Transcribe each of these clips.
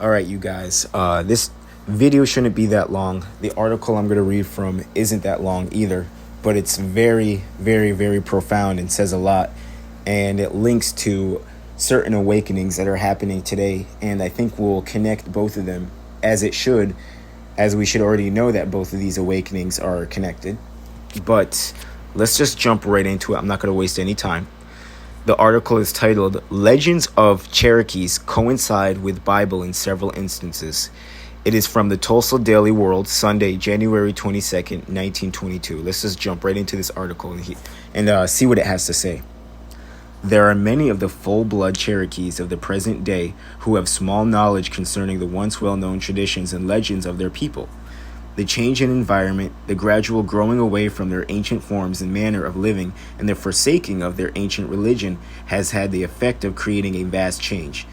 All right, you guys. This video shouldn't be that long. The article I'm going to read from isn't that long either, but it's very, very, very profound and says a lot. And it links to certain awakenings that are happening today. And I think we'll connect both of them as it should, as we should already know that both of these awakenings are connected. But let's just jump right into it. I'm not going to waste any time. The article is titled, Legends of Cherokees Coincide with Bible in Several Instances. It is from the Tulsa Daily World, Sunday, January 22nd, 1922. Let's just jump right into this article and see what it has to say. There are many of the full-blood Cherokees of the present day who have small knowledge concerning the once well-known traditions and legends of their people. The change in environment, the gradual growing away from their ancient forms and manner of living, and the forsaking of their ancient religion has had the effect of creating a vast change.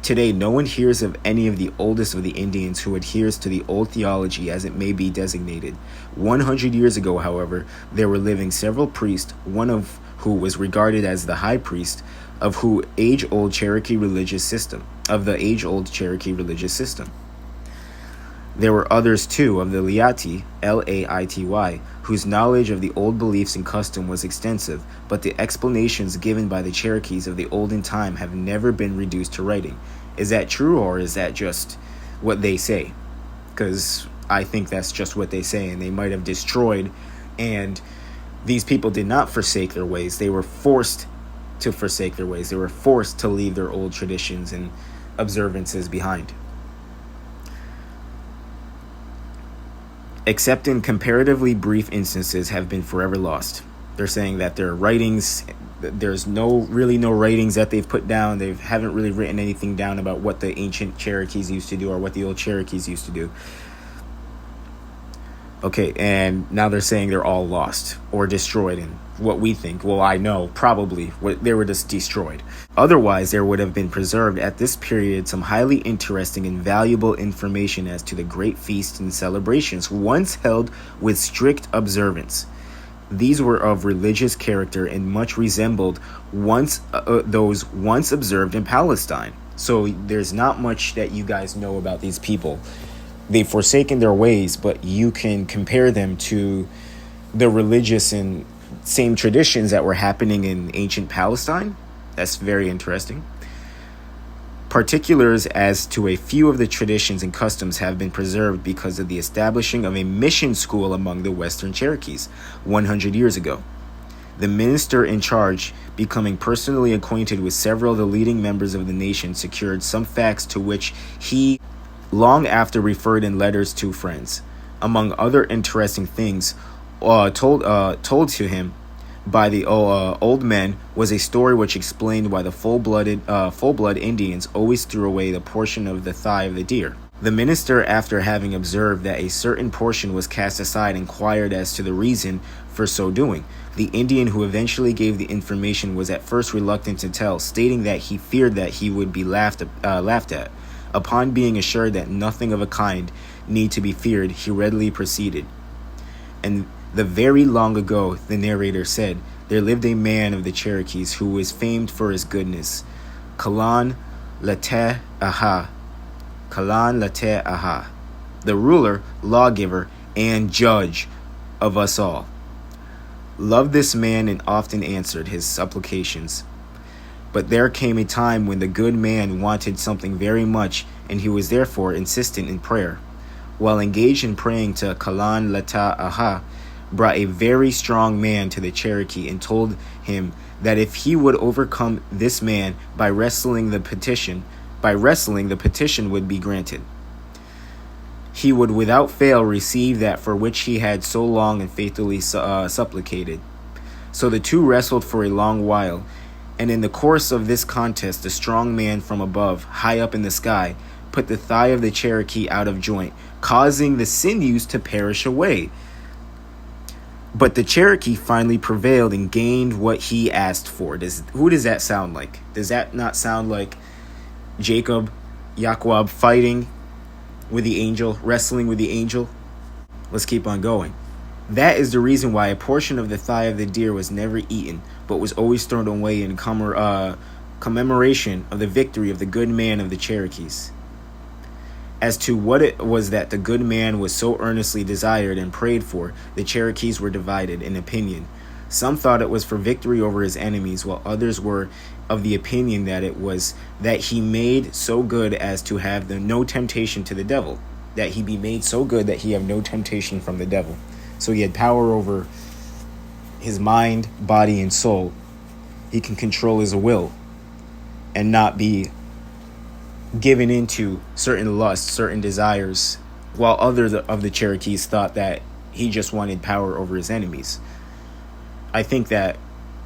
Today, no one hears of any of the oldest of the Indians who adheres to the old theology as it may be designated. 100 years ago, however, there were living several priests, one of who was regarded as the high priest of the age-old Cherokee religious system. There were others, too, of the Laity, Laity, whose knowledge of the old beliefs and custom was extensive, but the explanations given by the Cherokees of the olden time have never been reduced to writing. Is that true, or is that just what they say? Because I think that's just what they say, and they might have destroyed, and these people did not forsake their ways. They were forced to forsake their ways. They were forced to leave their old traditions and observances behind. Except in comparatively brief instances, have been forever lost. They're saying that their writings, there's no writings that they've put down. They haven't really written anything down about what the ancient Cherokees used to do or what the old Cherokees used to do. Okay, and now they're saying they're all lost or destroyed, and what we think, well, I know, probably, they were just destroyed. Otherwise, there would have been preserved at this period some highly interesting and valuable information as to the great feasts and celebrations once held with strict observance. These were of religious character and much resembled those once observed in Palestine. So there's not much that you guys know about these people. They've forsaken their ways, but you can compare them to the religious and same traditions that were happening in ancient Palestine. That's very interesting. Particulars as to a few of the traditions and customs have been preserved because of the establishing of a mission school among the Western Cherokees 100 years ago. The minister in charge, becoming personally acquainted with several of the leading members of the nation, secured some facts to which he long after referred in letters to friends. Among other interesting things told to him by the old men was a story which explained why the full-blood Indians always threw away the portion of the thigh of the deer. The minister, after having observed that a certain portion was cast aside, inquired as to the reason for so doing. The Indian who eventually gave the information was at first reluctant to tell, stating that he feared that he would be laughed at. Upon being assured that nothing of a kind need to be feared, he readily proceeded. And the very long ago, the narrator said, there lived a man of the Cherokees who was famed for his goodness, Kalan Late Aha, the ruler, lawgiver, and judge of us all. Loved this man and often answered his supplications. But there came a time when the good man wanted something very much, and he was therefore insistent in prayer. While engaged in praying to Kalan Lata Aha, brought a very strong man to the Cherokee and told him that if he would overcome this man by wrestling, the petition would be granted. He would without fail receive that for which he had so long and faithfully supplicated. So the two wrestled for a long while. And in the course of this contest, the strong man from above, high up in the sky, put the thigh of the Cherokee out of joint, causing the sinews to perish away. But the Cherokee finally prevailed and gained what he asked for. Who does that sound like? Does that not sound like Jacob, fighting with the angel, wrestling with the angel? Let's keep on going. That is the reason why a portion of the thigh of the deer was never eaten, but was always thrown away in commemoration of the victory of the good man of the Cherokees. As to what it was that the good man was so earnestly desired and prayed for, the Cherokees were divided in opinion. Some thought it was for victory over his enemies, while others were of the opinion that it was that he made so good as to have no temptation to the devil, that he be made so good that he have no temptation from the devil. So he had power over his mind, body, and soul. He can control his will and not be given into certain lusts, certain desires, while others of the Cherokees thought that he just wanted power over his enemies. I think that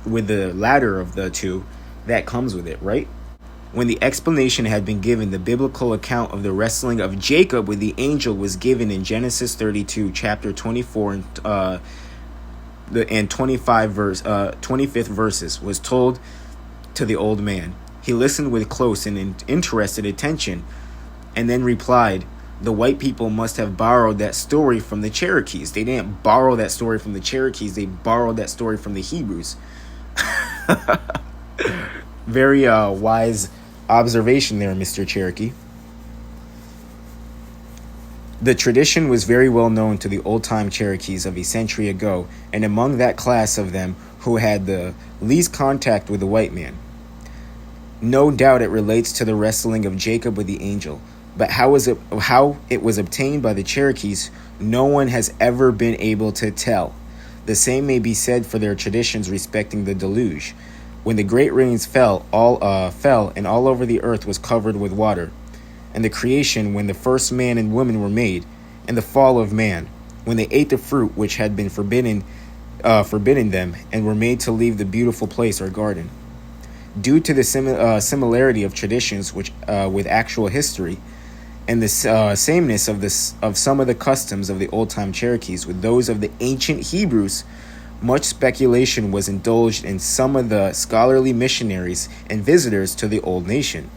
with the latter of the two, that comes with it, right? When the explanation had been given, the biblical account of the wrestling of Jacob with the angel was given in Genesis 32, chapter 24 and 25th verses, was told to the old man. He listened with close and interested attention, and then replied, "The white people must have borrowed that story from the Cherokees." They didn't borrow that story from the Cherokees. They borrowed that story from the Hebrews. Very wise observation there, Mr. Cherokee. The tradition was very well known to the old-time Cherokees of a century ago, and among that class of them who had the least contact with the white man. No doubt it relates to the wrestling of Jacob with the angel, but how it was obtained by the Cherokees, no one has ever been able to tell. The same may be said for their traditions respecting the deluge. When the great rains fell, and all over the earth was covered with water, and the creation, when the first man and woman were made, and the fall of man, when they ate the fruit which had been forbidden them, and were made to leave the beautiful place or garden. Due to the similarity of traditions with actual history, and the sameness of some of the customs of the old-time Cherokees with those of the ancient Hebrews, much speculation was indulged in some of the scholarly missionaries and visitors to the old nation.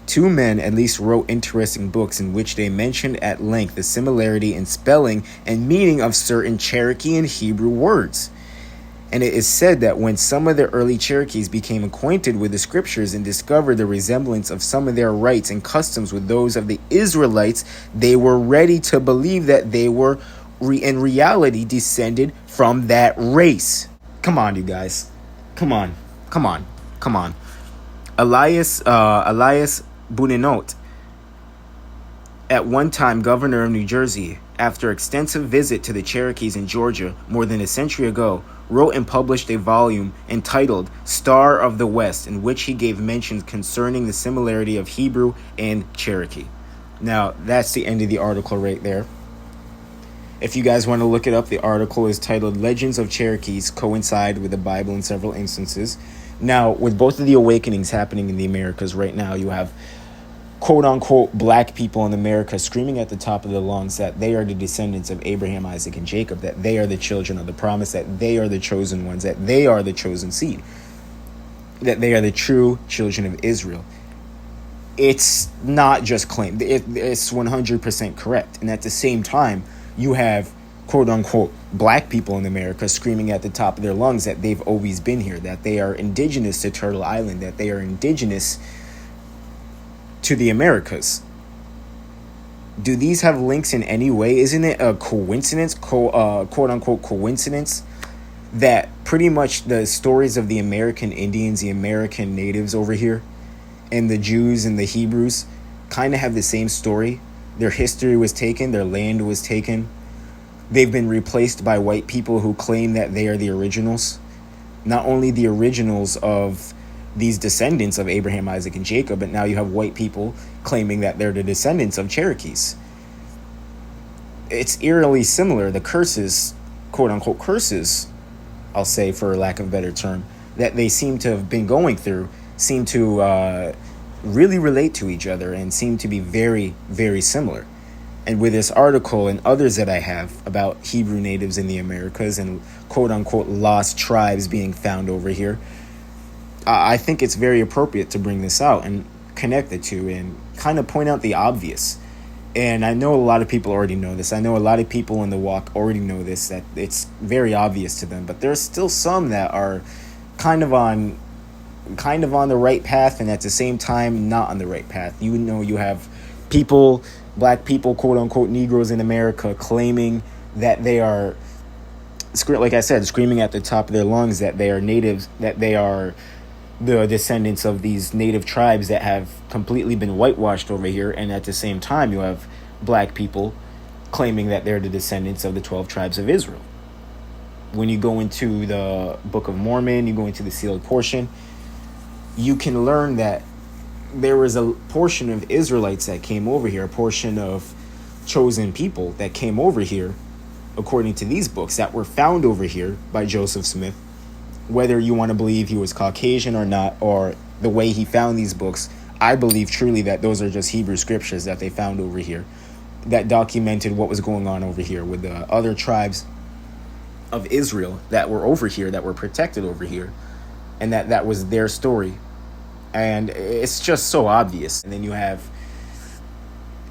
Two men at least wrote interesting books in which they mentioned at length the similarity in spelling and meaning of certain Cherokee and Hebrew words. And it is said that when some of the early Cherokees became acquainted with the scriptures and discovered the resemblance of some of their rites and customs with those of the Israelites, they were ready to believe that they were in reality descended from that race. Come on, you guys. Come on. Elias Boudinot, at one time governor of New Jersey, after extensive visit to the Cherokees in Georgia more than a century ago, wrote and published a volume entitled Star of the West, in which he gave mentions concerning the similarity of Hebrew and Cherokee. Now, that's the end of the article right there. If you guys want to look it up, the article is titled Legends of Cherokees Coincide with the Bible in Several Instances. Now, with both of the awakenings happening in the Americas right now, you have quote-unquote black people in America screaming at the top of their lungs that they are the descendants of Abraham, Isaac, and Jacob, that they are the children of the promise, that they are the chosen ones, that they are the chosen seed, that they are the true children of Israel. It's not just claimed. It's 100% correct. And at the same time, you have quote-unquote black people in America screaming at the top of their lungs that they've always been here, that they are indigenous to Turtle Island, that they are indigenous to the Americas. Do these have links in any way? Isn't it a coincidence, quote-unquote coincidence, that pretty much the stories of the American Indians, the American natives over here, and the Jews and the Hebrews kind of have the same story? Their history was taken, their land was taken. They've been replaced by white people who claim that they are the originals. Not only the originals of these descendants of Abraham, Isaac, and Jacob, but now you have white people claiming that they're the descendants of Cherokees. It's eerily similar. The curses, quote-unquote curses, I'll say for lack of a better term, that they seem to have been going through seem to really relate to each other and seem to be very, very similar. And with this article and others that I have about Hebrew natives in the Americas and quote-unquote lost tribes being found over here, I think it's very appropriate to bring this out and connect the two and kind of point out the obvious. And I know a lot of people already know this. I know a lot of people in the walk already know this, that it's very obvious to them. But there's still some that are kind of on the right path and at the same time not on the right path. You know, you have people, black people, quote unquote Negroes in America, claiming that they are, like I said, screaming at the top of their lungs that they are natives, that they are the descendants of these native tribes that have completely been whitewashed over here. And at the same time, you have black people claiming that they're the descendants of the 12 tribes of Israel. When you go into the Book of Mormon, you go into the sealed portion, you can learn that there was a portion of Israelites that came over here, a portion of chosen people that came over here, according to these books, that were found over here by Joseph Smith. Whether you want to believe he was Caucasian or not, or the way he found these books, I believe truly that those are just Hebrew scriptures that they found over here that documented what was going on over here with the other tribes of Israel that were over here, that were protected over here, and that was their story. And it's just so obvious. And then you have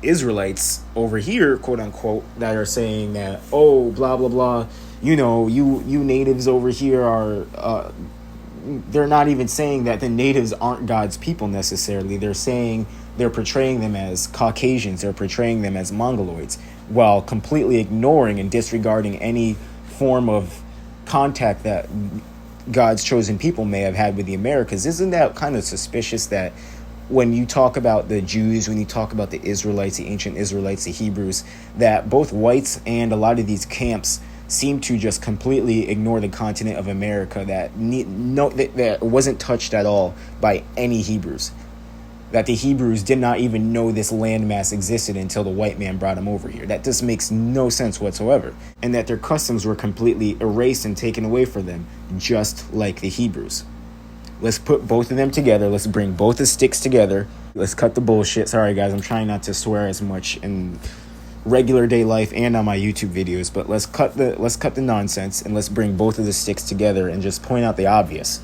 Israelites over here, quote unquote, that are saying that, oh, blah, blah, blah, you know, you natives over here are, they're not even saying that the natives aren't God's people necessarily. They're saying, they're portraying them as Caucasians, they're portraying them as Mongoloids, while completely ignoring and disregarding any form of contact that God's chosen people may have had with the Americas. Isn't that kind of suspicious that when you talk about the Jews, when you talk about the Israelites, the ancient Israelites, the Hebrews, that both whites and a lot of these camps seem to just completely ignore the continent of America, that wasn't touched at all by any Hebrews, that the Hebrews did not even know this landmass existed until the white man brought them over here. That just makes no sense whatsoever. And that their customs were completely erased and taken away from them, just like the Hebrews. Let's put both of them together. Let's bring both the sticks together. Let's cut the bullshit. Sorry, guys, I'm trying not to swear as much in regular day life and on my YouTube videos, but let's cut the nonsense and let's bring both of the sticks together and just point out the obvious.